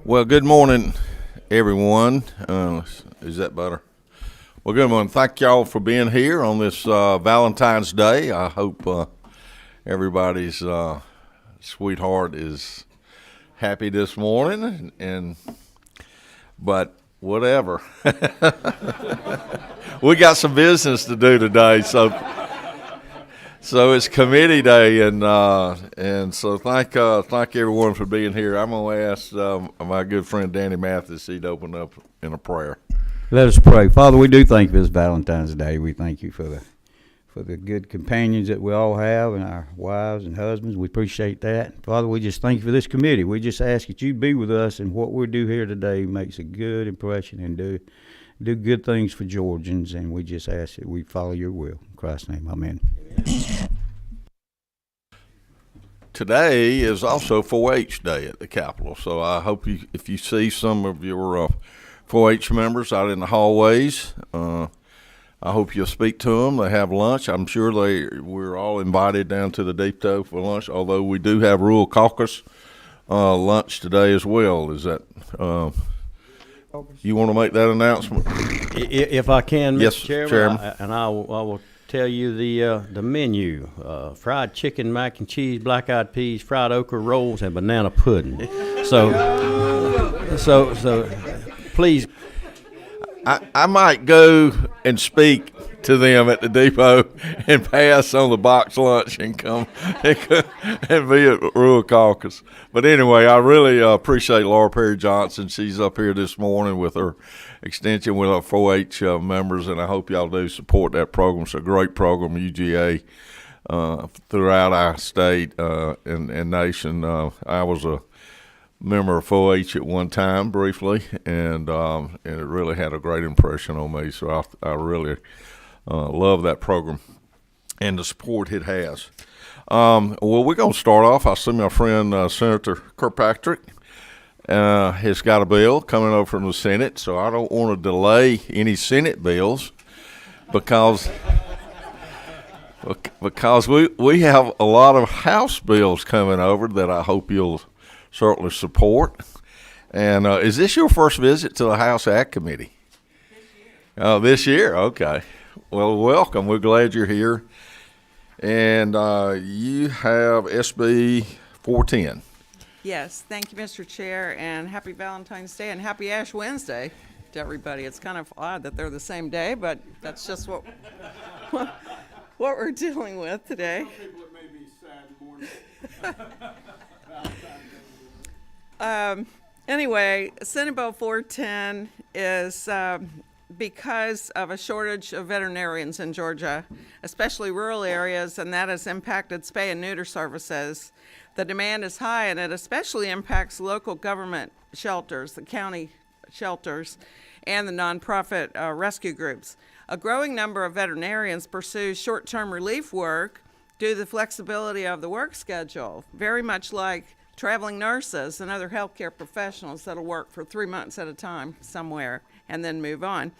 Well, good morning, everyone. Is that better? Well, good morning. Thank y'all for being here on this Valentine's Day. I hope everybody's sweetheart is happy this morning, but whatever. We got some business to do today, so it's committee day, and so thank everyone for being here. I'm going to ask my good friend Danny Mathis, he'd open up in a prayer. Let us pray. Father, we do thank you for this Valentine's Day. We thank you for the good companions that we all have and our wives and husbands. We appreciate that. Father, we just thank you for this committee. We just ask that you be with us, and what we do here today makes a good impression and do good things for Georgians, and we just ask that we follow your will. In Christ's name, amen. Today is also 4-H Day at the Capitol, so I hope if you see some of your 4-H members out in the hallways, I hope you'll speak to them. They have lunch. I'm sure we're all invited down to the depot for lunch, although we do have Rural Caucus lunch today as well. Is that you want to make that announcement? If I can, Mr. Yes, Chairman. I will tell you the menu: fried chicken, mac and cheese, black-eyed peas, fried okra rolls, and banana pudding. So please. I might go and speak to them at the depot and pass on the box lunch and come and be at Rural Caucus. But anyway, I really appreciate Laura Perry Johnson. She's up here this morning with her extension with our 4-H members, and I hope y'all do support that program. It's a great program, UGA, throughout our state and nation. I was a member of 4-H at one time briefly, and it really had a great impression on me. So I really love that program and the support it has. Well, we're going to start off. I see my friend Senator Kirkpatrick has got a bill coming over from the Senate, so I don't want to delay any Senate bills because we have a lot of House bills coming over that I hope you'll certainly support. And is this your first visit to the House Ag Committee? This year? Okay. Well, welcome. We're glad you're here. And you have SB 410. Yes. Thank you, Mr. Chair, and happy Valentine's Day and happy Ash Wednesday to everybody. It's kind of odd that they're the same day, but that's just what we're dealing with today. Some people it may be sad morning. Anyway, Senate Bill 410 is because of a shortage of veterinarians in Georgia, especially rural areas, and that has impacted spay and neuter services. The demand is high, and it especially impacts local government shelters, the county shelters, and the nonprofit rescue groups. A growing number of veterinarians pursue short-term relief work due to the flexibility of the work schedule, very much like traveling nurses and other healthcare professionals that'll work for 3 months at a time somewhere and then move on.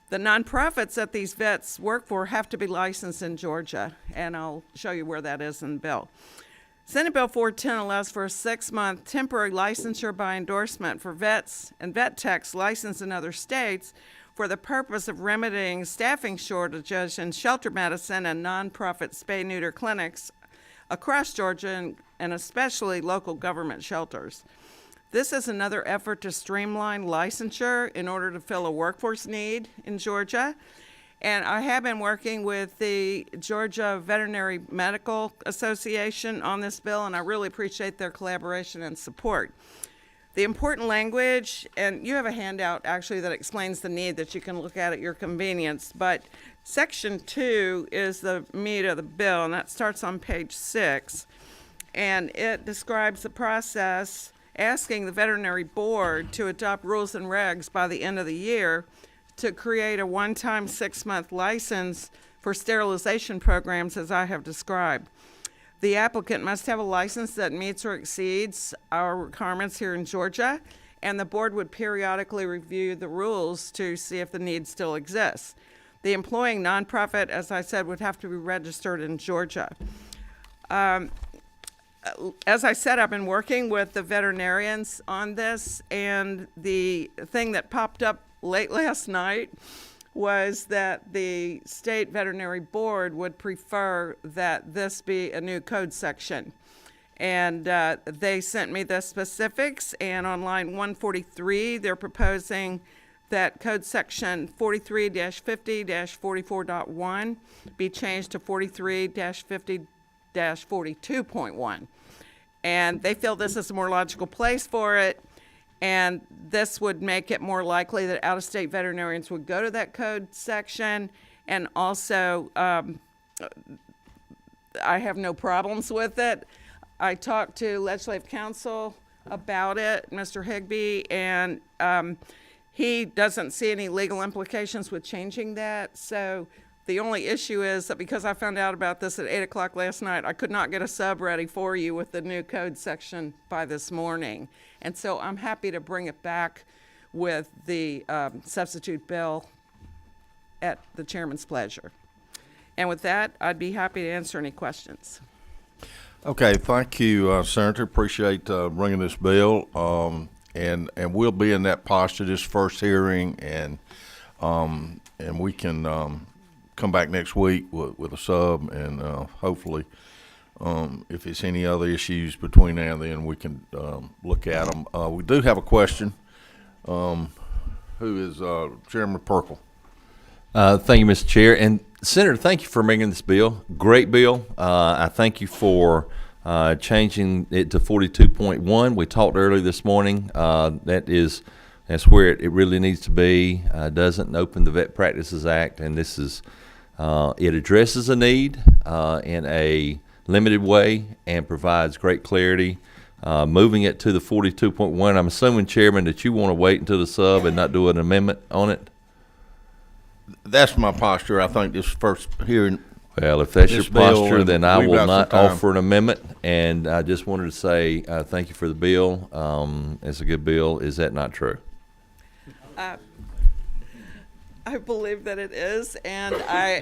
The nonprofits that these vets work for have to be licensed in Georgia, and I'll show you where that is in the bill. Senate Bill 410 allows for a 6-month temporary licensure by endorsement for vets and vet techs licensed in other states for the purpose of remedying staffing shortages in shelter medicine and nonprofit spay-neuter clinics across Georgia and especially local government shelters. This is another effort to streamline licensure in order to fill a workforce need in Georgia. And I have been working with the Georgia Veterinary Medical Association on this bill, and I really appreciate their collaboration and support. The important language, and you have a handout actually that explains the need that you can look at your convenience, but Section 2 is the meat of the bill, and that starts on page 6. And it describes the process asking the veterinary board to adopt rules and regs by the end of the year to create a one-time 6-month license for sterilization programs as I have described. The applicant must have a license that meets or exceeds our requirements here in Georgia, and the board would periodically review the rules to see if the need still exists. The employing nonprofit, as I said, would have to be registered in Georgia. as I said, I've been working with the veterinarians on this, and the thing that popped up late last night was that the state veterinary board would prefer that this be a new code section. And they sent me the specifics, and on line 143, they're proposing that code section 43-50-44.1 be changed to 43-50-42.1. And they feel this is a more logical place for it, and this would make it more likely that out-of-state veterinarians would go to that code section. And also, I have no problems with it. I talked to legislative counsel about it, Mr. Higbee, and he doesn't see any legal implications with changing that. So the only issue is that because I found out about this at 8 o'clock last night, I could not get a sub ready for you with the new code section by this morning. And so I'm happy to bring it back with the substitute bill at the chairman's pleasure. And with that, I'd be happy to answer any questions. Okay, thank you, Senator. Appreciate bringing this bill, and we'll be in that posture this first hearing, and we can come back next week with a sub, and hopefully, if it's any other issues between now and then, we can look at them. We do have a question. Who is Chairman Perkle? Thank you, Mr. Chair. And Senator, thank you for bringing this bill. Great bill. I thank you for changing it to 42.1. We talked earlier this morning. That's where it really needs to be. Doesn't open the Vet Practices Act, and this is it addresses a need in a limited way and provides great clarity. Moving it to the 42.1, I'm assuming, Chairman, that you want to wait until the sub and not do an amendment on it? That's my posture. I think this first hearing. Well, if that's your This bill, posture, then I we've will got not some time. offer an amendment. And I just wanted to say thank you for the bill. It's a good bill. Is that not true? I believe that it is, and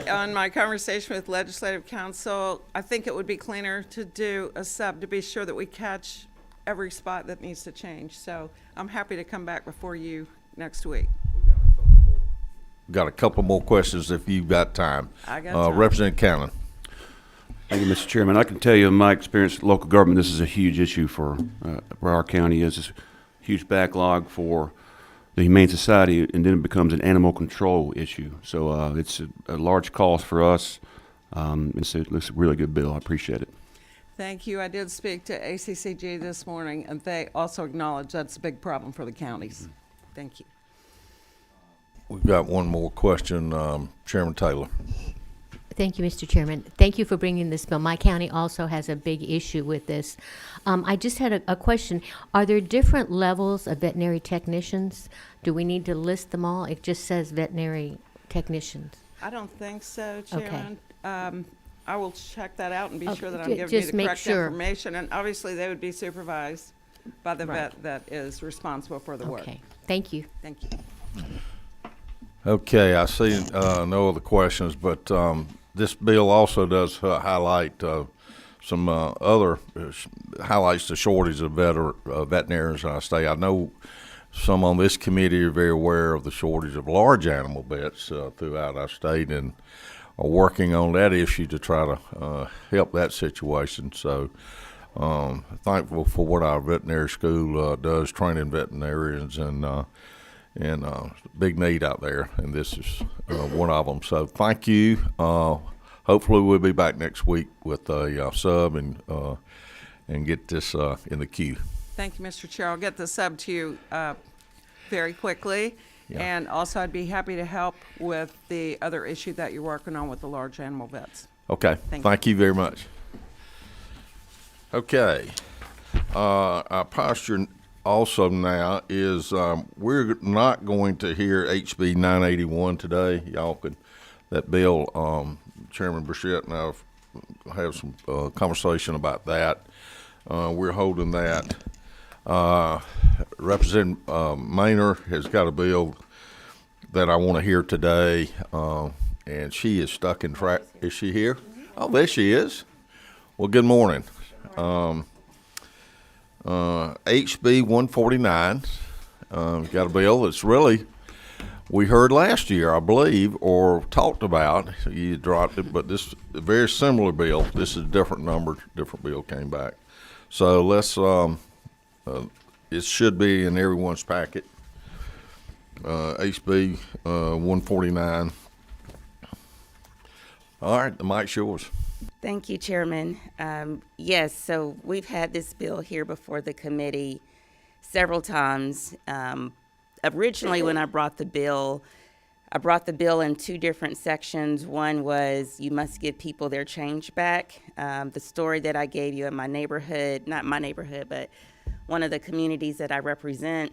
on my conversation with legislative counsel, I think it would be cleaner to do a sub to be sure that we catch every spot that needs to change. So I'm happy to come back before you next week. Got a couple more questions if you've got time. I got time. Representative Cannon. Thank you, Mr. Chairman. I can tell you in my experience with local government, this is a huge issue for where our county is. It's a huge backlog for the Humane Society, and then it becomes an animal control issue. So it's a large cost for us. It's a really good bill. I appreciate it. Thank you. I did speak to ACCG this morning, and they also acknowledge that's a big problem for the counties. Thank you. We've got one more question, Chairman Taylor. Thank you, Mr. Chairman. Thank you for bringing this bill. My county also has a big issue with this. I just had a question. Are there different levels of veterinary technicians? Do we need to list them all? It just says veterinary technicians. I don't think so, Okay. Chairman. I will check that out and be Okay, sure that I'm giving you just the make correct sure. information. And obviously, they would be supervised by the Right. vet that is responsible for the work. Okay, thank you. Thank you. Okay, I see no other questions, but this bill also does highlight some other highlights the shortage of veterinarians in our state. I know some on this committee are very aware of the shortage of large animal vets throughout our state and are working on that issue to try to help that situation. So thankful for what our veterinary school does, training veterinarians, and big need out there, and this is one of them. So thank you. Hopefully we'll be back next week with a sub and get this in the queue. Thank you, Mr. Chair. I'll get the sub to you very quickly. Yeah. And also, I'd be happy to help with the other issue that you're working on with the large animal vets. Okay. Thank you very much. Okay. Our posture also now is we're not going to hear HB 981 today. Y'all can, that bill, Chairman Burchett and I have some conversation about that. We're holding that. Representative Maynard has got a bill that I want to hear today, and she is stuck in track. Is she here? Oh, there she is. Well, good morning. HB 149. Got a bill that's really, we heard last year, I believe, or talked about. You dropped it, but this a very similar bill. This is a different number, different bill came back. So let's, it should be in everyone's packet. HB 149. All right, the mic's yours. Thank you, Chairman. Yes, so we've had this bill here before the committee several times. Originally, when I brought the bill in two different sections. One was you must give people their change back. The story that I gave you in my neighborhood, not my neighborhood, but one of the communities that I represent,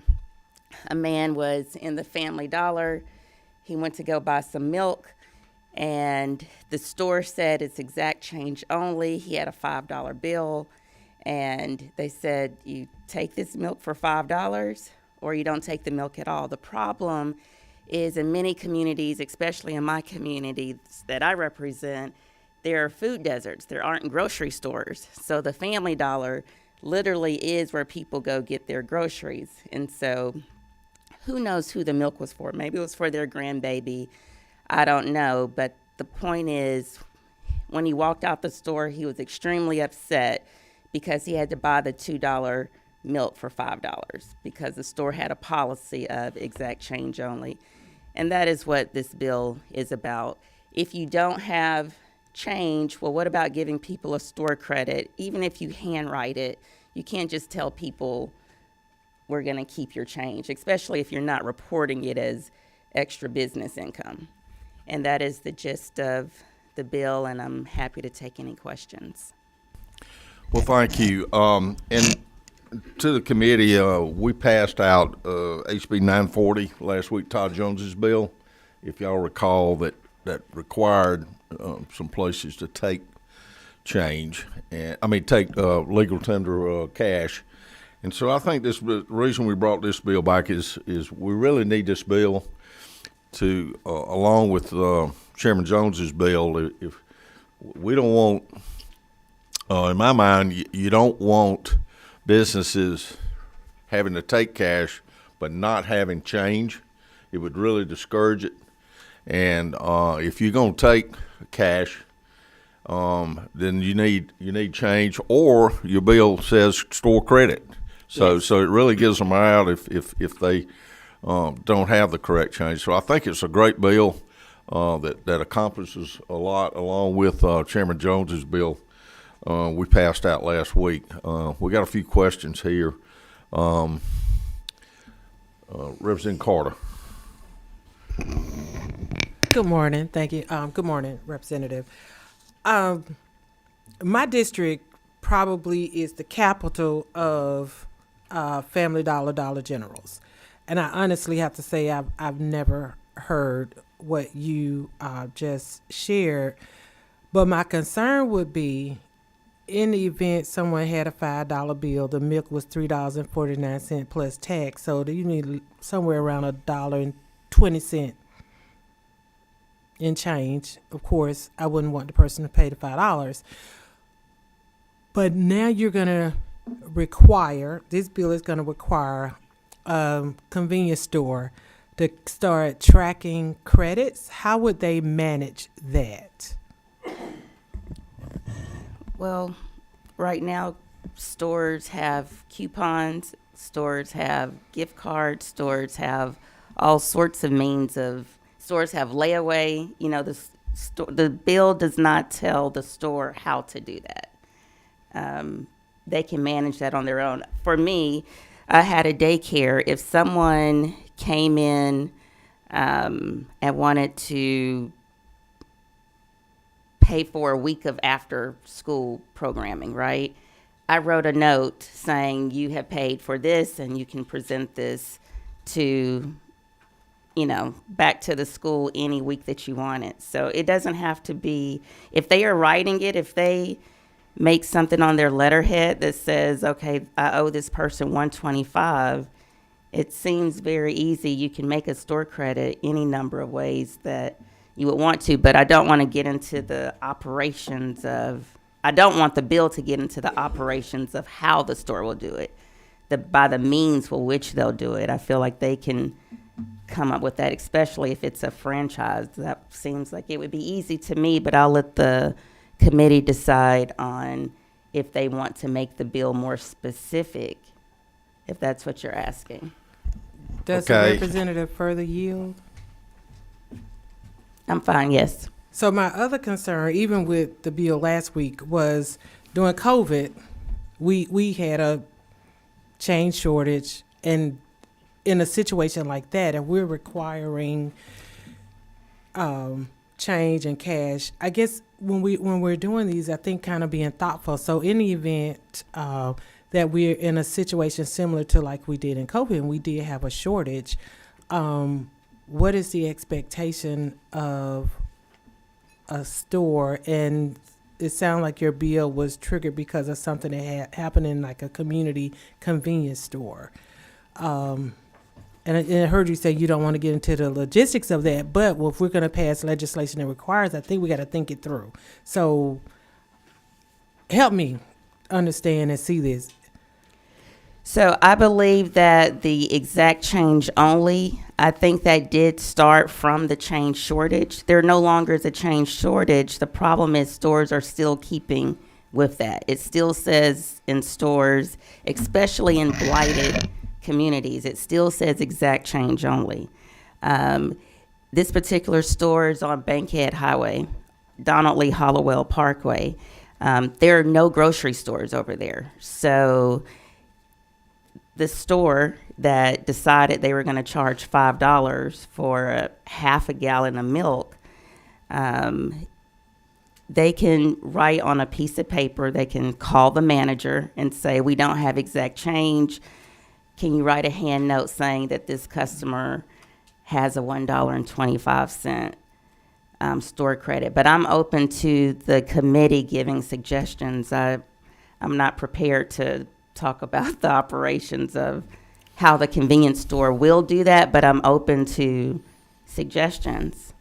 a man was in the Family Dollar. He went to go buy some milk, and the store said it's exact change only. He had a $5 bill, and they said, you take this milk for $5 or you don't take the milk at all. The problem is in many communities, especially in my community that I represent, there are food deserts. There aren't grocery stores. So the Family Dollar literally is where people go get their groceries. And so who knows who the milk was for? Maybe it was for their grandbaby. I don't know. But the point is, when he walked out the store, he was extremely upset because he had to buy the $2 milk for $5 because the store had a policy of exact change only. And that is what this bill is about. If you don't have change, well, what about giving people a store credit? Even if you handwrite it, you can't just tell people we're going to keep your change, especially if you're not reporting it as extra business income. And that is the gist of the bill, and I'm happy to take any questions. Well, thank you. And to the committee, we passed out HB 940 last week, Todd Jones's bill. If y'all recall, that required some places to take change, and take legal tender cash. And so I think the reason we brought this bill back is we really need this bill to, along with Chairman Jones's bill. If we don't want, in my mind, you don't want businesses having to take cash but not having change. It would really discourage it. And if you're going to take cash, then you need change, or your bill says store credit. So Yes. so it really gives them out if they don't have the correct change. So I think it's a great bill that accomplishes a lot, along with Chairman Jones's bill we passed out last week. We got a few questions here. Representative Carter. Good morning. Thank you. Good morning, Representative. My district probably is the capital of Family Dollar, Dollar Generals. And I honestly have to say I've never heard what you just shared. But my concern would be, in the event someone had a $5 bill, the milk was $3.49 plus tax, so you need somewhere around $1.20 in change. Of course, I wouldn't want the person to pay the $5. But now you're going to require, this bill is going to require a convenience store to start tracking credits. How would they manage that? Well, right now, stores have coupons, stores have gift cards, stores have all sorts of means of, stores have layaway. You know, the bill does not tell the store how to do that. They can manage that on their own. For me, I had a daycare. If someone came in and wanted to pay for a week of after school programming, right? I wrote a note saying you have paid for this and you can present this to, back to the school any week that you want it. So it doesn't have to be, if they are writing it, if they make something on their letterhead that says, okay, I owe this person $125, it seems very easy. You can make a store credit any number of ways that you would want to, but I don't want to get into the operations of I don't want the bill to get into the operations of how the store will do it, by the means for which they'll do it. I feel like they can come up with that, especially if it's a franchise. That seems like it would be easy to me, but I'll let the committee decide on if they want to make the bill more specific, if that's what you're asking. Does the Okay. representative further yield? I'm fine, yes. So my other concern, even with the bill last week, was during COVID, we had a change shortage, and in a situation like that, if we're requiring change and cash, I guess when we're doing these, I think kind of being thoughtful. So in the event that we're in a situation similar to like we did in COVID, and we did have a shortage, what is the expectation of a store? And it sounded like your bill was triggered because of something that had happened in like a community convenience store. And I heard you say you don't want to get into the logistics of that, but if we're going to pass legislation that requires, I think we got to think it through. So help me understand and see this. So I believe that the exact change only, I think that did start from the change shortage. There no longer is a change shortage. The problem is stores are still keeping with that. It still says in stores, especially in blighted communities, it still says exact change only. This particular store is on Bankhead Highway, Donald Lee Hollowell Parkway. There are no grocery stores over there. So the store that decided they were going to charge $5 for a half a gallon of milk, they can write on a piece of paper, they can call the manager and say, we don't have exact change. Can you write a hand note saying that this customer has a $1.25 store credit? But I'm open to the committee giving suggestions. I'm not prepared to talk about the operations of how the convenience store will do that, but I'm open to suggestions.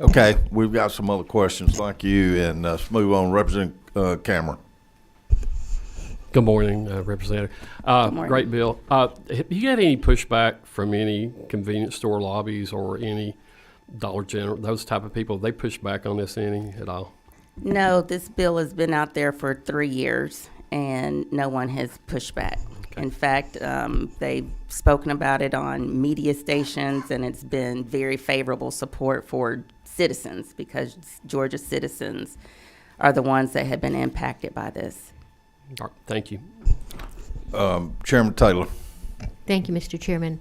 Okay, we've got some other questions like you, and let's move on. Representative Cameron. Good morning, Representative. morning. Great bill. Have you had any pushback from any convenience store lobbies or any Dollar General, those type of people? They push back on this any at all? No, this bill has been out there for 3 years, and no one has pushed back. Okay. In fact, they've spoken about it on media stations, and it's been very favorable support for citizens, because Georgia citizens are the ones that have been impacted by this. All right, thank you. Chairman Taylor. Thank you, Mr. Chairman.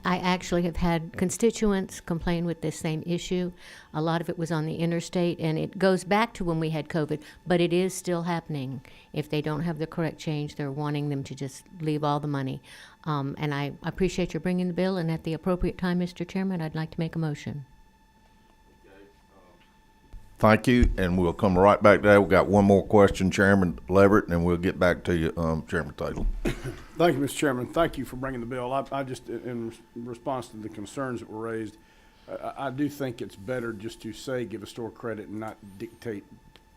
I actually have had constituents complain with this same issue. A lot of it was on the interstate, and it goes back to when we had COVID, but it is still happening. If they don't have the correct change, they're wanting them to just leave all the money. And I appreciate your bringing the bill, and at the appropriate time, Mr. Chairman, I'd like to make a motion. Thank you, and we'll come right back to that. We've got one more question, Chairman Leverett, and then we'll get back to you, Chairman Taylor. Thank you, Mr. Chairman. Thank you for bringing the bill. I just, in response to the concerns that were raised, I do think it's better just to say give a store credit and not dictate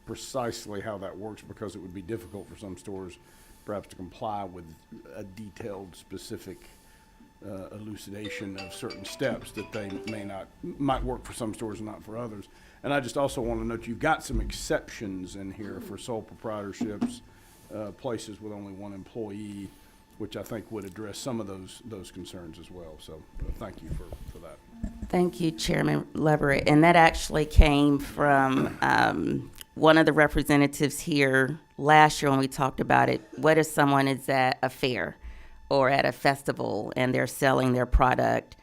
precisely how that works, because it would be difficult for some stores perhaps to comply with a detailed, specific elucidation of certain steps that they might work for some stores and not for others. And I just also want to note you've got some exceptions in here for sole proprietorships, places with only one employee, which I think would address some of those concerns as well. So thank you for that. Thank you, Chairman Leverett. And that actually came from one of the representatives here last year when we talked about it. What if someone is at a fair or at a festival and they're selling their product?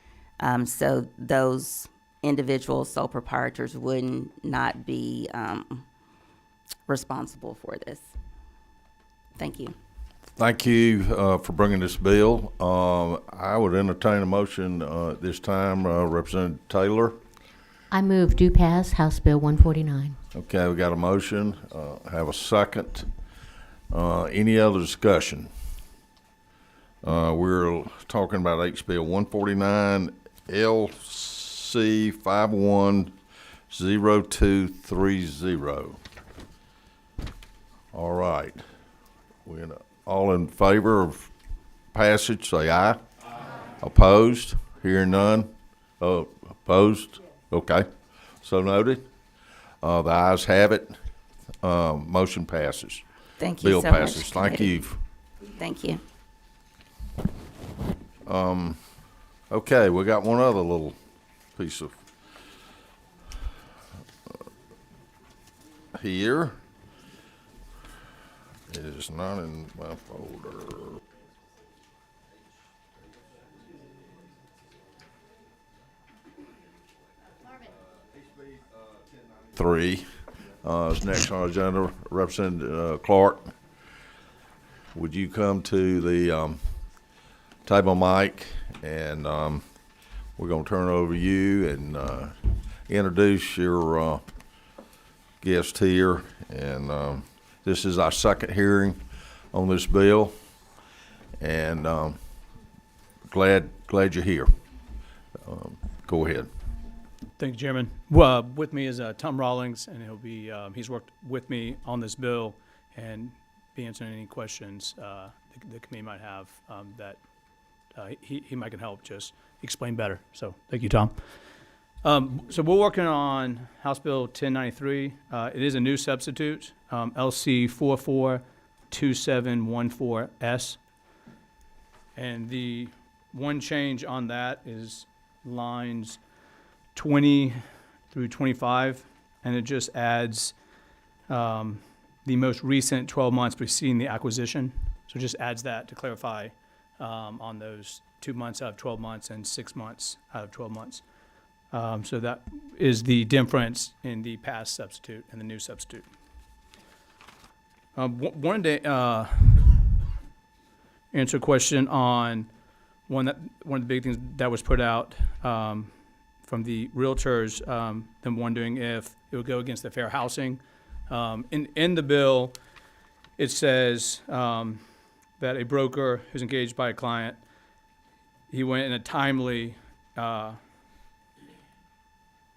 So those individual sole proprietors would not be responsible for this. Thank you. Thank you for bringing this bill. I would entertain a motion at this time. Representative Taylor. I move do pass House Bill 149. Okay, we got a motion. Have a second. Any other discussion? We're talking about HB 149 LC 510230. All right. All in favor of passage, say aye. Aye. Opposed? Hearing none? Opposed? Okay. So noted. The ayes have it. Motion passes. Thank you Bill so passes. much. Thank committee. you. Thank you. Okay, we got one other little piece of here. It is not in my folder. Three is next on our agenda. Representative Clark, would you come to the table mic, and we're going to turn it over to you and introduce your guest here. And this is our second hearing on this bill, and glad you're here. Go ahead. Thank you, Chairman. Well, with me is Tom Rawlings, and he'll be he's worked with me on this bill and be answering any questions the committee might have that he might can help just explain better. So thank you, Tom. So we're working on House Bill 1093. It is a new substitute, LC 442714S. And the one change on that is lines 20 through 25, and it just adds the most recent 12 months preceding the acquisition. So it just adds that to clarify on those 2 months out of 12 months and 6 months out of 12 months. So that is the difference in the past substitute and the new substitute. Wanted to answer a question on one of the big things that was put out from the realtors, them wondering if it would go against the fair housing. In the bill, it says that a broker who's engaged by a client, he went in a timely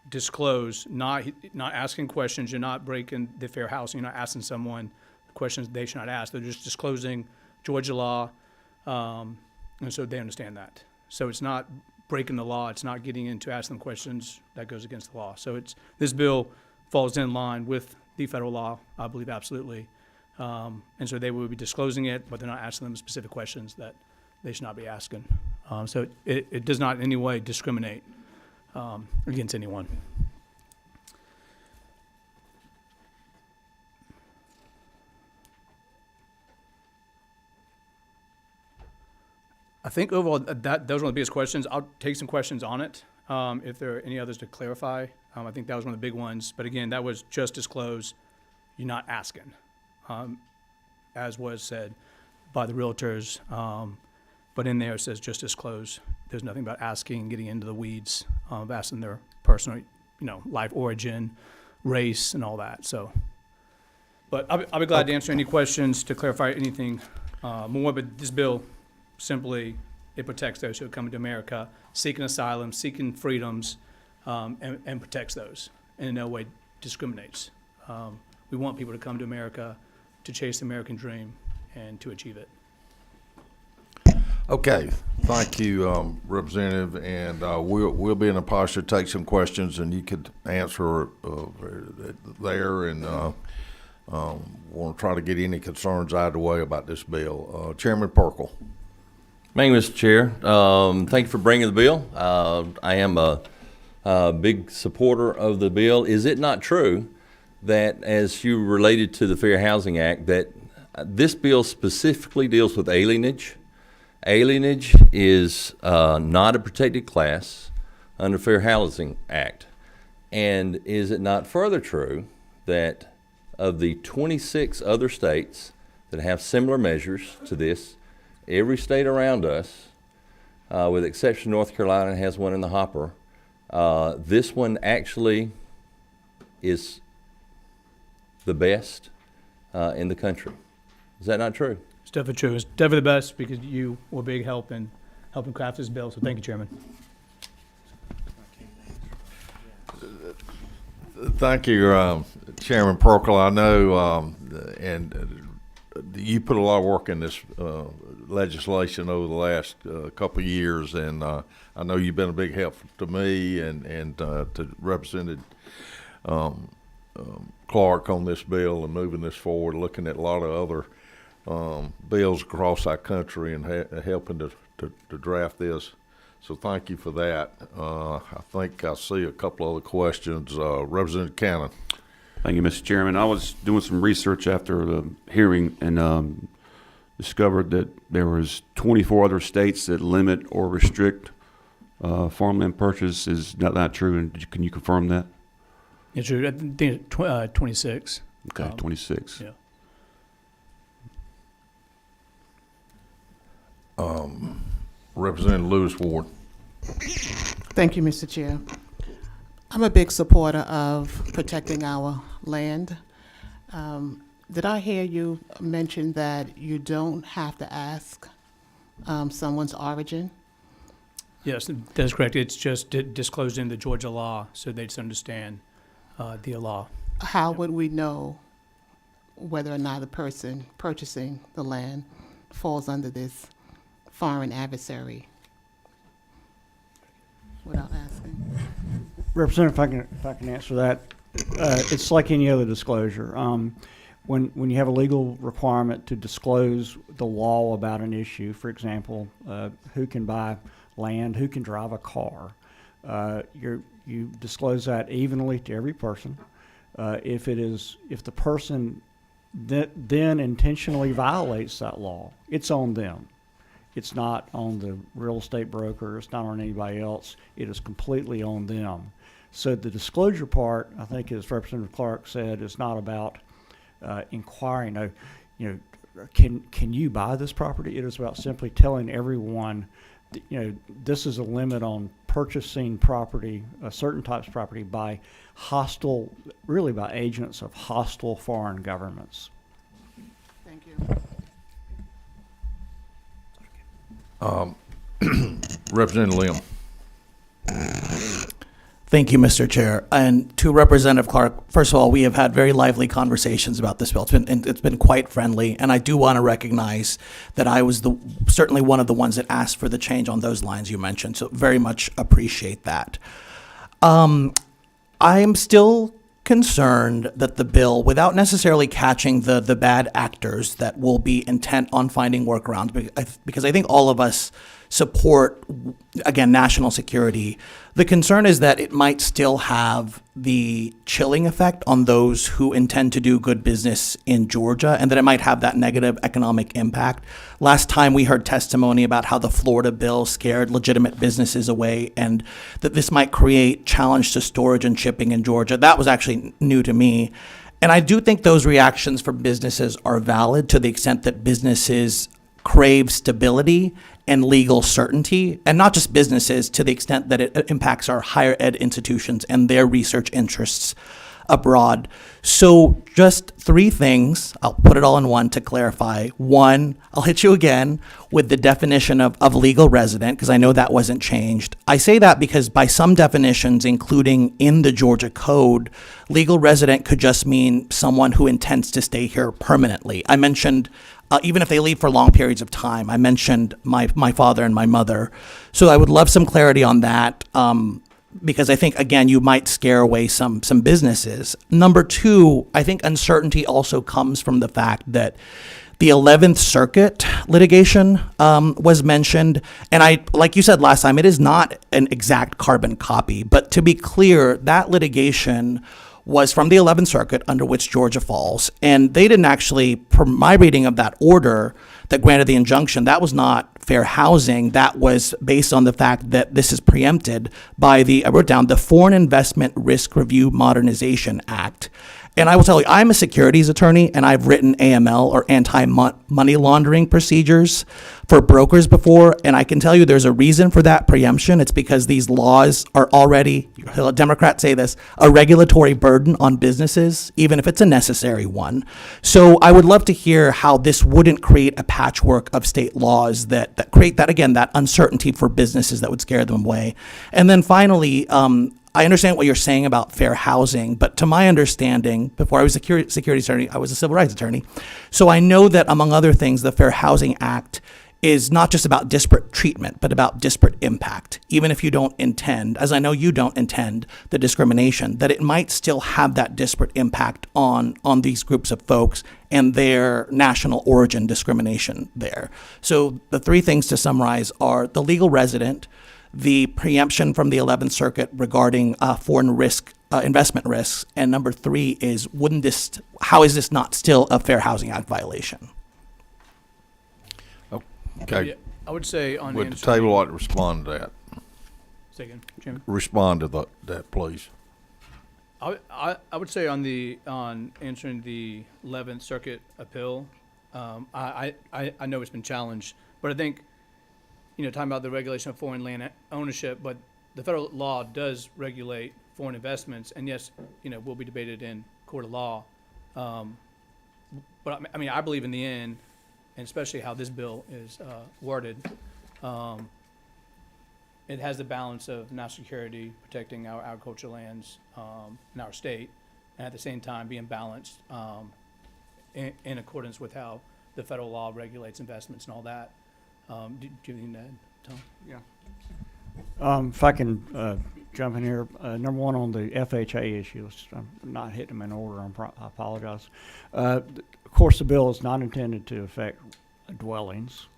disclose, not asking questions. You're not breaking the fair housing. You're not asking someone questions they should not ask. They're just disclosing Georgia law, and so they understand that. So it's not breaking the law. It's not getting into asking them questions that goes against the law. So this bill falls in line with the federal law, I believe, absolutely. And so they will be disclosing it, but they're not asking them specific questions that they should not be asking. So it does not in any way discriminate against anyone. I think overall those were one of the biggest questions. I'll take some questions on it if there are any others to clarify. I think that was one of the big ones. But again, that was just disclose. You're not asking, as was said by the realtors. But in there it says just disclose. There's nothing about asking, getting into the weeds, of asking their personal, life origin, race, and all that. So, but I'll be glad to answer any questions to clarify anything more. But this bill simply, it protects those who are coming to America, seeking asylum, seeking freedoms, and protects those, and in no way discriminates. We want people to come to America to chase the American dream and to achieve it. Okay, thank you, Representative, and we'll be in a posture to take some questions, and you could answer there, and want to try to get any concerns out of the way about this bill. Chairman Perkle. Thank you, Mr. Chair. Thank you for bringing the bill. I am a big supporter of the bill. Is it not true that, as you related to the Fair Housing Act, that this bill specifically deals with alienage? Alienage is not a protected class under Fair Housing Act. And is it not further true that of the 26 other states that have similar measures to this, every state around us, with the exception of North Carolina, has one in the hopper, this one actually is the best in the country? Is that not true? It's definitely true. It's definitely the best because you were a big help in helping craft this bill. So thank you, Chairman. Thank you, Chairman Perkle. I know you put a lot of work in this legislation over the last couple of years, and I know you've been a big help to me and to Representative Clark on this bill and moving this forward, looking at a lot of other bills across our country and helping to draft this. So thank you for that. I think I see a couple other questions. Representative Cannon. Thank you, Mr. Chairman. I was doing some research after the hearing and discovered that there was 24 other states that limit or restrict farmland purchase. Is not true? And can you confirm that? Yeah, true. I think 26. Okay, 26. Yeah. Representative Lewis Ward. Thank you, Mr. Chair. I'm a big supporter of protecting our land. Did I hear you mention that you don't have to ask someone's origin? Yes, that's correct. It's just disclosed in the Georgia law, so they just understand the law. How would we know whether or not the person purchasing the land falls under this foreign adversary without asking? Representative, if I can answer that, it's like any other disclosure. When you have a legal requirement to disclose the law about an issue, for example, who can buy land, who can drive a car, you disclose that evenly to every person. If the person then intentionally violates that law, it's on them. It's not on the real estate broker. It's not on anybody else. It is completely on them. So the disclosure part, I think, as Representative Clark said, is not about inquiring. Can you buy this property? It is about simply telling everyone, this is a limit on purchasing property, certain types of property, by by agents of hostile foreign governments. Thank you. Representative Lim. Thank you, Mr. Chair. And to Representative Clark, first of all, we have had very lively conversations about this bill. It's been quite friendly, and I do want to recognize that I was certainly one of the ones that asked for the change on those lines you mentioned, so very much appreciate that. I am still concerned that the bill, without necessarily catching the bad actors that will be intent on finding workarounds, because I think all of us support, again, national security. The concern is that it might still have the chilling effect on those who intend to do good business in Georgia, and that it might have that negative economic impact. Last time we heard testimony about how the Florida bill scared legitimate businesses away, and that this might create challenge to storage and shipping in Georgia. That was actually new to me. And I do think those reactions from businesses are valid to the extent that businesses crave stability and legal certainty, and not just businesses, to the extent that it impacts our higher ed institutions and their research interests abroad. So just three things, I'll put it all in one to clarify. One, I'll hit you again with the definition of legal resident, because I know that wasn't changed. I say that because by some definitions, including in the Georgia Code, legal resident could just mean someone who intends to stay here permanently. I mentioned even if they leave for long periods of time. I mentioned my father and my mother. So I would love some clarity on that, because I think, again, you might scare away some businesses. Number two, I think uncertainty also comes from the fact that the 11th Circuit litigation was mentioned. And like you said last time, it is not an exact carbon copy. But to be clear, that litigation was from the 11th Circuit, under which Georgia falls. And they didn't actually, from my reading of that order that granted the injunction, that was not fair housing. That was based on the fact that this is preempted by I wrote down, the Foreign Investment Risk Review Modernization Act. And I will tell you, I'm a securities attorney, and I've written AML, or anti-money laundering procedures, for brokers before, and I can tell you there's a reason for that preemption. It's because these laws are already, Democrats say this, a regulatory burden on businesses, even if it's a necessary one. So I would love to hear how this wouldn't create a patchwork of state laws that create that, again, that uncertainty for businesses that would scare them away. And then finally, I understand what you're saying about fair housing, but to my understanding, before I was a security attorney, I was a civil rights attorney. So I know that, among other things, the Fair Housing Act is not just about disparate treatment, but about disparate impact. Even if you don't intend, as I know you don't intend, the discrimination, that it might still have that disparate impact on these groups of folks and their national origin discrimination there. So the three things to summarize are the legal resident, the preemption from the 11th Circuit regarding foreign investment risks, and number three is, how is this not still a Fair Housing Act violation? Okay. Yeah, I would say on Would the answering- table like to respond to that? Say again, Chairman. Respond to that, please. I would say on answering the 11th Circuit appeal, I know it's been challenged, but I think, talking about the regulation of foreign land ownership, but the federal law does regulate foreign investments, and yes, will be debated in court of law. But I mean, I believe in the end, and especially how this bill is worded, it has the balance of national security, protecting our agricultural lands in our state, and at the same time being balanced in accordance with how the federal law regulates investments and all that. Do you need that, Tom? Yeah. If I can jump in here, number one on the FHA issues, I'm not hitting them in order. I apologize. Of course, the bill is not intended to affect dwellings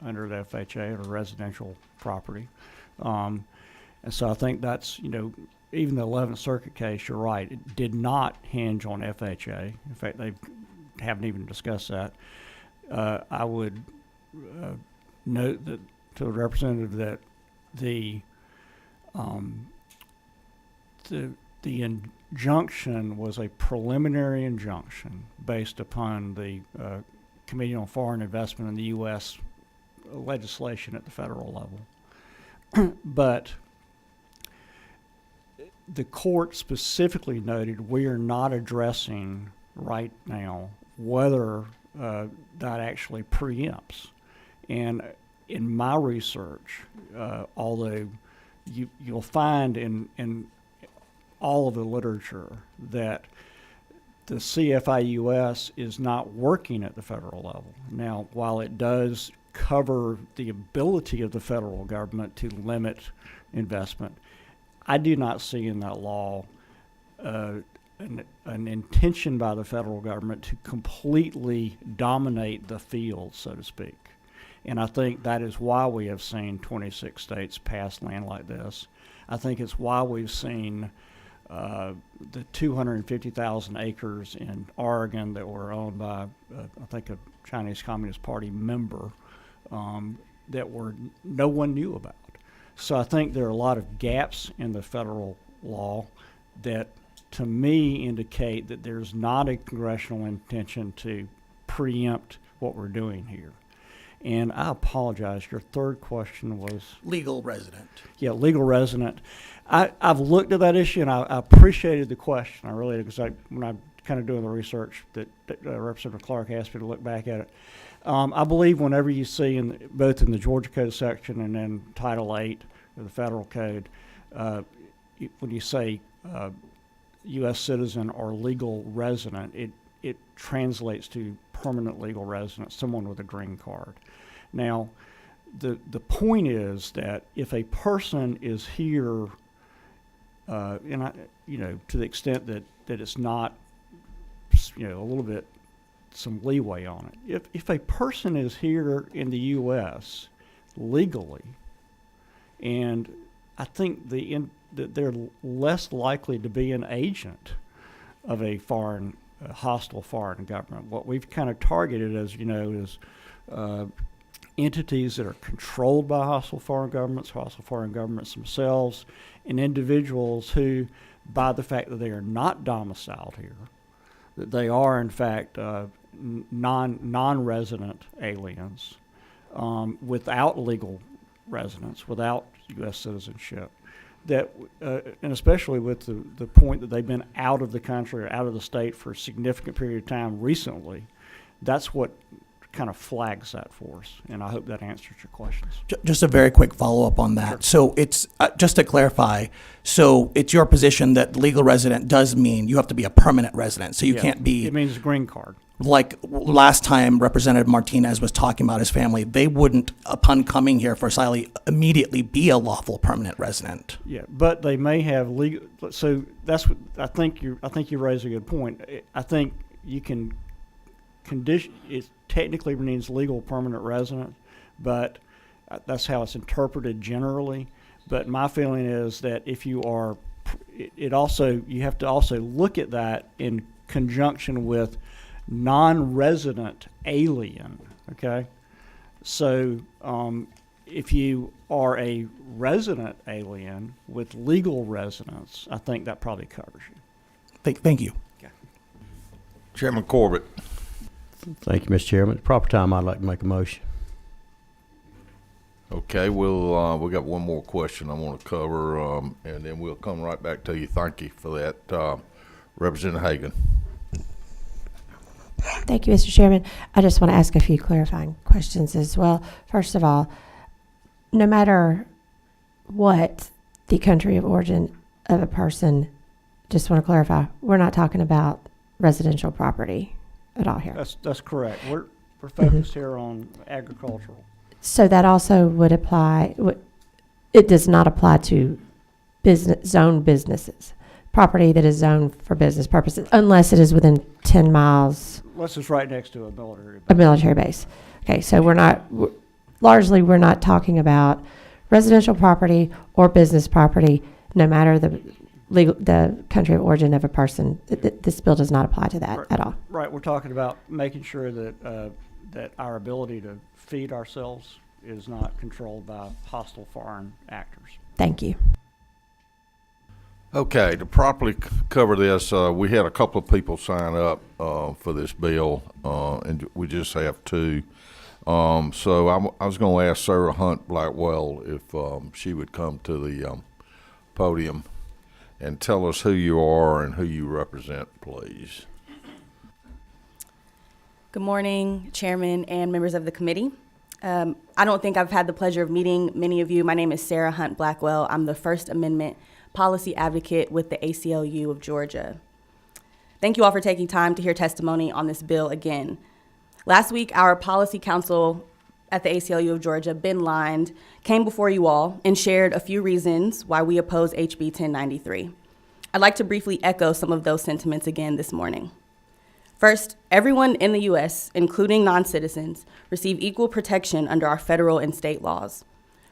under the FHA or residential property, and so I think that's even the 11th Circuit case. You're right; it did not hinge on FHA. In fact, they haven't even discussed that. I would note that to the representative that the injunction was a preliminary injunction based upon the Committee on Foreign Investment in the U.S. legislation at the federal level. But the court specifically noted we are not addressing right now whether that actually preempts. And in my research, although you'll find in all of the literature that the CFIUS is not working at the federal level. Now, while it does cover the ability of the federal government to limit investment, I do not see in that law an intention by the federal government to completely dominate the field, so to speak. And I think that is why we have seen 26 states pass land like this. I think it's why we've seen the 250,000 acres in Oregon that were owned by, I think, a Chinese Communist Party member that no one knew about. So I think there are a lot of gaps in the federal law that, to me, indicate that there's not a congressional intention to preempt what we're doing here. And I apologize, your third question was? Legal resident. Yeah, legal resident. I've looked at that issue, and I appreciated the question. I really did, because when I'm kind of doing the research that Representative Clark asked me to look back at it. I believe whenever you see, both in the Georgia Code section and then Title 8 of the Federal Code, when you say U.S. citizen or legal resident, it translates to permanent legal resident, someone with a green card. Now, the point is that if a person is here, to the extent that it's not, a little bit some leeway on it. If a person is here in the U.S. legally, and I think that they're less likely to be an agent of a hostile foreign government. What we've kind of targeted, as you know, is entities that are controlled by hostile foreign governments themselves, and individuals who, by the fact that they are not domiciled here, that they are in fact non-resident aliens without legal residence, without U.S. citizenship, that and especially with the point that they've been out of the country or out of the state for a significant period of time recently, that's what kind of flags that for us, and I hope that answers your questions. Just a very quick follow-up on that. So it's, just to clarify, so it's your position that legal resident does mean you have to be a permanent resident, so you Yeah, can't be, It means green card. like last time Representative Martinez was talking about his family, they wouldn't, upon coming here for asylum, immediately be a lawful permanent resident. Yeah, but they may have legal. So that's what I think you raise a good point. I think you can condition. It technically means legal permanent resident, but that's how it's interpreted generally. But my feeling is that if you are, you have to also look at that in conjunction with non-resident alien. Okay, so if you are a resident alien with legal residence, I think that probably covers you. Thank you. Chairman Corbett. Thank you, Mr. Chairman. At the proper time, I'd like to make a motion. Okay, we got one more question I want to cover, and then we'll come right back to you. Thank you for that, Representative Hagan. Thank you, Mr. Chairman. I just want to ask a few clarifying questions as well. First of all, no matter what the country of origin of a person, just want to clarify, we're not talking about residential property at all here. That's correct. We're focused here on agricultural. So that also would apply, it does not apply to zone businesses, property that is zoned for business purposes, unless it is within 10 miles. Unless it's right next to a military base. A military base. Okay, so we're not talking about residential property or business property, no matter the country of origin of a person. This bill does not apply to that at all. Right, we're talking about making sure that that our ability to feed ourselves is not controlled by hostile foreign actors. Thank you. Okay, to properly cover this, we had a couple of people sign up for this bill, and we just have two. So I was going to ask Sarah Hunt Blackwell if she would come to the podium and tell us who you are and who you represent, please. Good morning, Chairman and members of the committee. I don't think I've had the pleasure of meeting many of you. My name is Sarah Hunt Blackwell. I'm the First Amendment policy advocate with the ACLU of Georgia. Thank you all for taking time to hear testimony on this bill again. Last week, our policy counsel at the ACLU of Georgia, Ben Lind, came before you all and shared a few reasons why we oppose HB 1093. I'd like to briefly echo some of those sentiments again this morning. First, everyone in the U.S., including non-citizens, receive equal protection under our federal and state laws.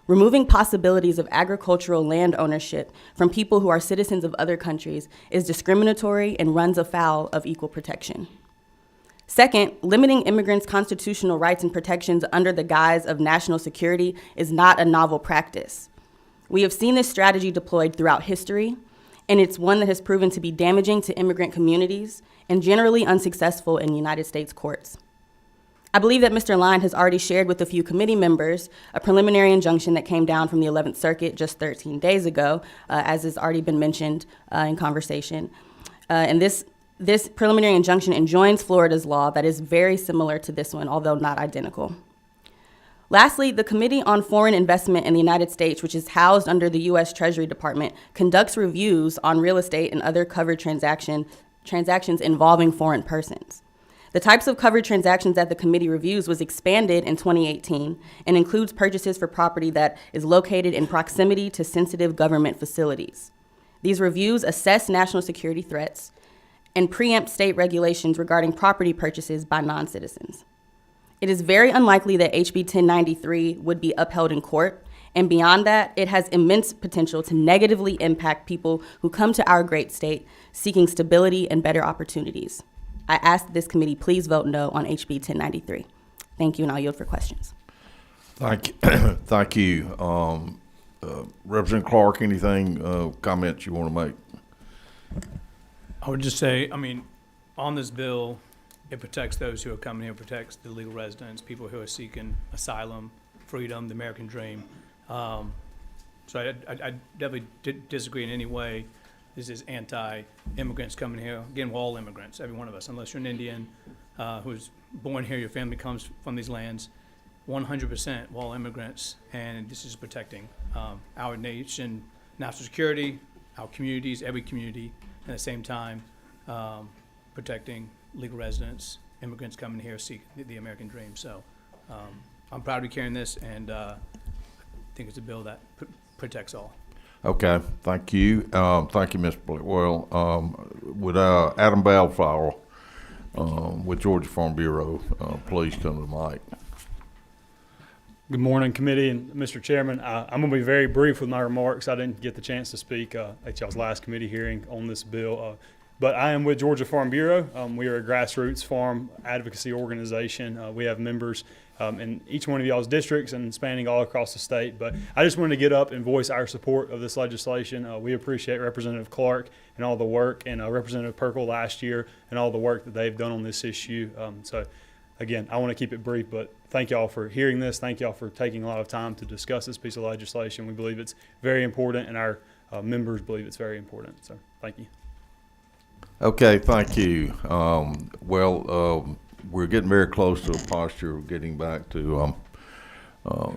Removing possibilities of agricultural land ownership from people who are citizens of other countries is discriminatory and runs afoul of equal protection. Second, limiting immigrants' constitutional rights and protections under the guise of national security is not a novel practice. We have seen this strategy deployed throughout history, and it's one that has proven to be damaging to immigrant communities and generally unsuccessful in United States courts. I believe that Mr. Lind has already shared with a few committee members a preliminary injunction that came down from the 11th Circuit just 13 days ago, as has already been mentioned in conversation. And this preliminary injunction enjoins Florida's law that is very similar to this one, although not identical. Lastly, the Committee on Foreign Investment in the United States, which is housed under the U.S. Treasury Department, conducts reviews on real estate and other covered transactions involving foreign persons. The types of covered transactions that the committee reviews was expanded in 2018 and includes purchases for property that is located in proximity to sensitive government facilities. These reviews assess national security threats and preempt state regulations regarding property purchases by non-citizens. It is very unlikely that HB 1093 would be upheld in court, and beyond that, it has immense potential to negatively impact people who come to our great state seeking stability and better opportunities. I ask that this committee please vote no on HB 1093. Thank you, and I'll yield for questions. Thank you. Thank you. Representative Clark, anything, comments you want to make? I would just say, on this bill, it protects those who are coming here, protects the legal residents, people who are seeking asylum, freedom, the American dream. So I definitely disagree in any way. This is anti-immigrants coming here. Again, we're all immigrants, every one of us, unless you're an Indian, who's born here, your family comes from these lands, 100% were all immigrants, and this is protecting our nation, national security, our communities, every community, and at the same time protecting legal residents, immigrants coming here seeking the American dream. So I'm proud to be carrying this, and I think it's a bill that protects all. Okay, thank you. Thank you, Mr. Blackwell. Would Adam Balfour with Georgia Farm Bureau please come to the mic? Good morning, committee and Mr. Chairman. I'm going to be very brief with my remarks. I didn't get the chance to speak at y'all's last committee hearing on this bill, but I am with Georgia Farm Bureau. We are a grassroots farm advocacy organization. We have members in each one of y'all's districts and spanning all across the state. But I just wanted to get up and voice our support of this legislation. We appreciate Representative Clark and all the work, and Representative Perkle last year and all the work that they've done on this issue. So again, I want to keep it brief, but thank y'all for hearing this. Thank y'all for taking a lot of time to discuss this piece of legislation. We believe it's very important, and our members believe it's very important. So thank you. Okay, thank you. We're getting very close to a posture of getting back to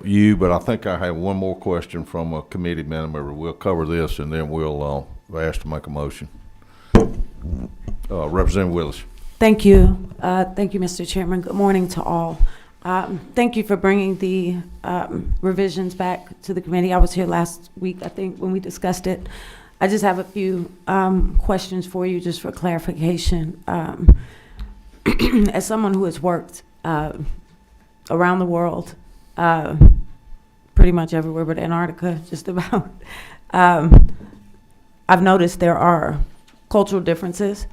you, but I think I have one more question from a committee member. We'll cover this, and then we'll ask to make a motion. Representative Willis. Thank you. Thank you, Mr. Chairman. Good morning to all. Thank you for bringing the revisions back to the committee. I was here last week, I think, when we discussed it. I just have a few questions for you, just for clarification. As someone who has worked around the world, pretty much everywhere but Antarctica, just about, I've noticed there are cultural differences.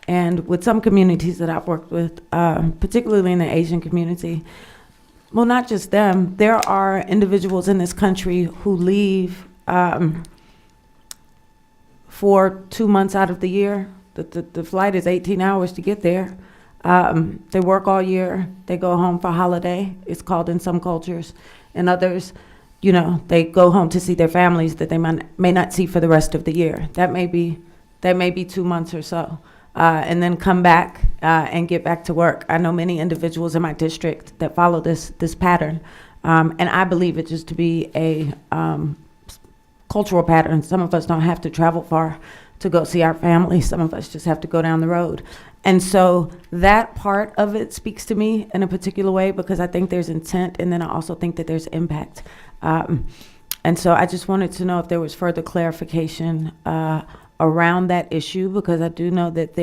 And with some communities that I've worked with, particularly in the Asian community, well, not just them, there are individuals in this country who leave for 2 months out of the year. The flight is 18 hours to get there. They work all year. They go home for holiday. It's called in some cultures. In others, you know, they go home to see their families that they may not see for the rest of the year. That may be 2 months or so. And then come back and get back to work. I know many individuals in my district that follow this pattern, and I believe it just to be a cultural pattern. Some of us don't have to travel far to go see our family. Some of us just have to go down the road. And so that part of it speaks to me in a particular way, because I think there's intent, and then I also think that there's impact. And so I just wanted to know if there was further clarification around that issue, because I do know that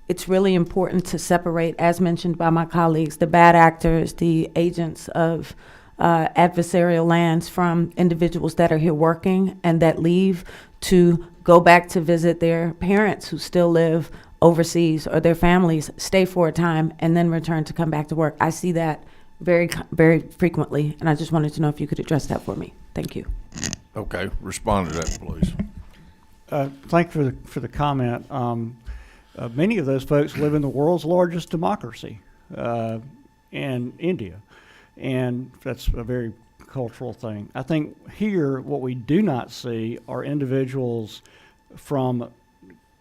it's really important to separate, as mentioned by my colleagues, the bad actors, the agents of adversarial lands, from individuals that are here working and that leave to go back to visit their parents who still live overseas, or their families, stay for a time and then return to come back to work. I see that very, very frequently, and I just wanted to know if you could address that for me. Thank you. Okay, respond to that, please. Thank you for the comment. Many of those folks live in the world's largest democracy, in India, and that's a very cultural thing. I think here what we do not see are individuals from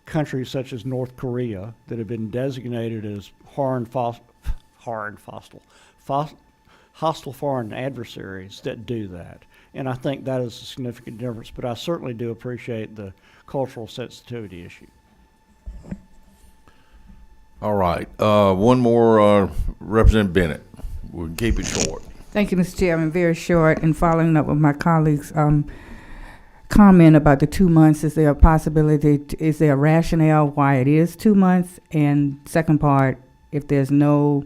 countries such as North Korea that have been designated as hostile foreign adversaries that do that. And I think that is a significant difference, but I certainly do appreciate the cultural sensitivity issue. All right. One more, Representative Bennett. We can keep it short. Thank you, Mr. Chairman. Very short, and following up with my colleagues' comment about the 2 months, is there a possibility, is there a rationale why it is 2 months? And second part, if there's no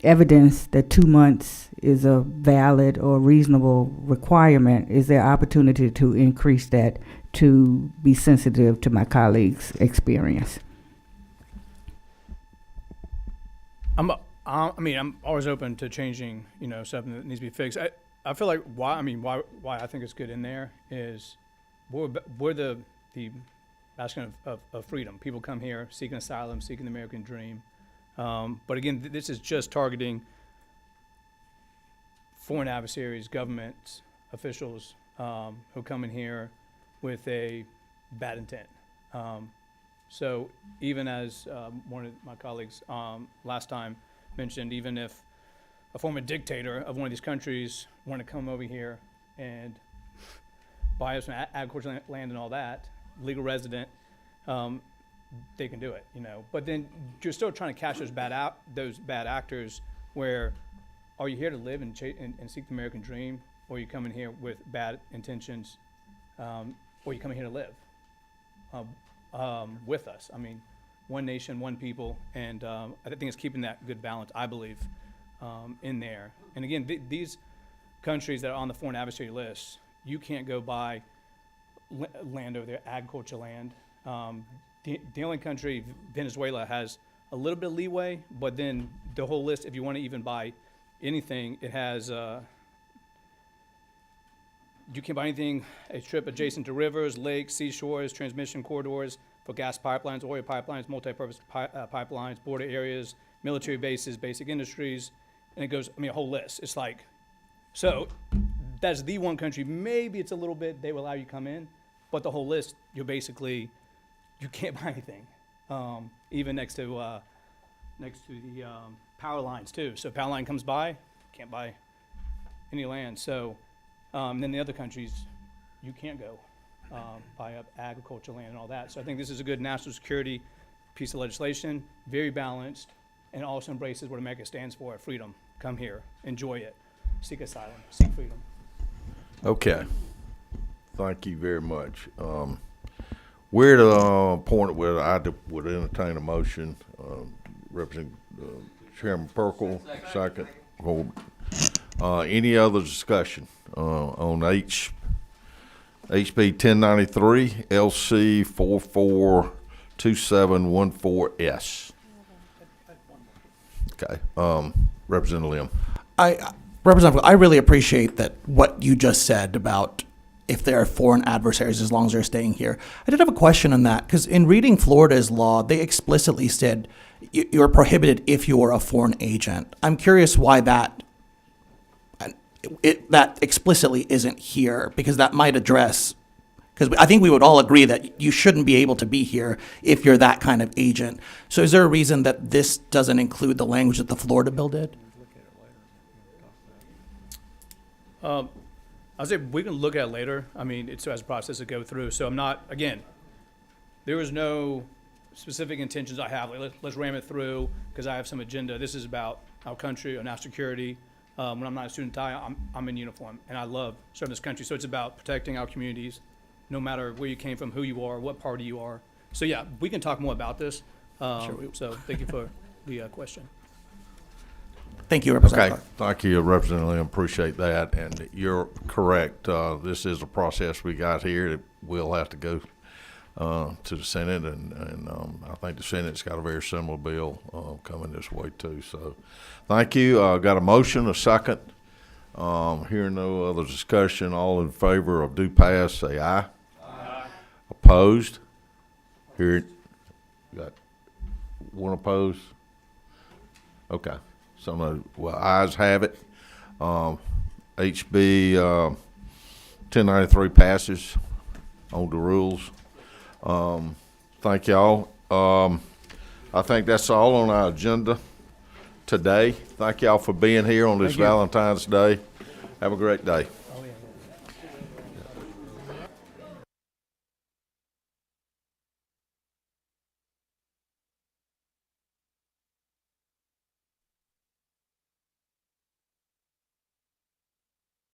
evidence that 2 months is a valid or reasonable requirement, is there opportunity to increase that to be sensitive to my colleagues' experience? I'm always open to changing, something that needs to be fixed. I feel like why I think it's good in there is we're the bastion of freedom. People come here seeking asylum, seeking the American dream. But again, this is just targeting foreign adversaries, government officials who come in here with a bad intent. So even as one of my colleagues last time mentioned, even if a former dictator of one of these countries wanted to come over here and buy us some agricultural land and all that, legal resident, they can do it, you know. But then you're still trying to catch those bad actors. Where are you here to live and seek the American dream, or are you coming here with bad intentions, or are you coming here to live with us? I mean, one nation, one people, and I think it's keeping that good balance, I believe, in there. And again, these countries that are on the foreign adversary list, you can't go buy land over there, agriculture land. The only country, Venezuela, has a little bit of leeway, but then the whole list, if you want to even buy anything, it has, you can buy anything, a strip adjacent to rivers, lakes, seashores, transmission corridors for gas pipelines, oil pipelines, multi-purpose pipelines, border areas, military bases, basic industries, and it goes, I mean, a whole list. It's like, so that's the one country, maybe it's a little bit, they will allow you to come in, but the whole list, you're basically, you can't buy anything. Even next to the power lines too. So power line comes by, can't buy any land. So then the other countries, you can't go buy up agricultural land and all that. So I think this is a good national security piece of legislation, very balanced, and also embraces what America stands for: freedom. Come here, enjoy it, seek asylum, seek freedom. Okay. Thank you very much. We're at a point where I would entertain a motion. Representative Chairman Perkle, second. Any other discussion on HB 1093 LC 442714S? Okay. Representative Lim. Representative, I really appreciate that what you just said about if they are foreign adversaries, as long as they're staying here. I did have a question on that, because in reading Florida's law, they explicitly said you're prohibited if you are a foreign agent. I'm curious why that explicitly isn't here, because that might address, because I think we would all agree that you shouldn't be able to be here if you're that kind of agent. So is there a reason that this doesn't include the language that the Florida bill did? I would say we can look at it later. I mean, it's as a process to go through. So I'm not, again, there is no specific intentions I have. Like, let's ram it through because I have some agenda. This is about our country, our national security. When I'm not a student tie, I'm in uniform, and I love serving this country. So it's about protecting our communities, no matter where you came from, who you are, what party you are. So yeah, we can talk more about this. So thank you for the question. Thank you, Representative. Okay, thank you, Representative Lim. Appreciate that. And you're correct. This is a process we got here. It will have to go to the Senate, and I think the Senate's got a very similar bill coming this way too. So, thank you. Got a motion, a second. Hearing no other discussion, all in favor of do pass, say aye. Aye. Opposed? Here, got one opposed. Okay. Well, ayes have it. HB 1093 passes on the rules. Thank y'all. I think that's all on our agenda today. Thank y'all for being here on this Valentine's Day. Have a great day.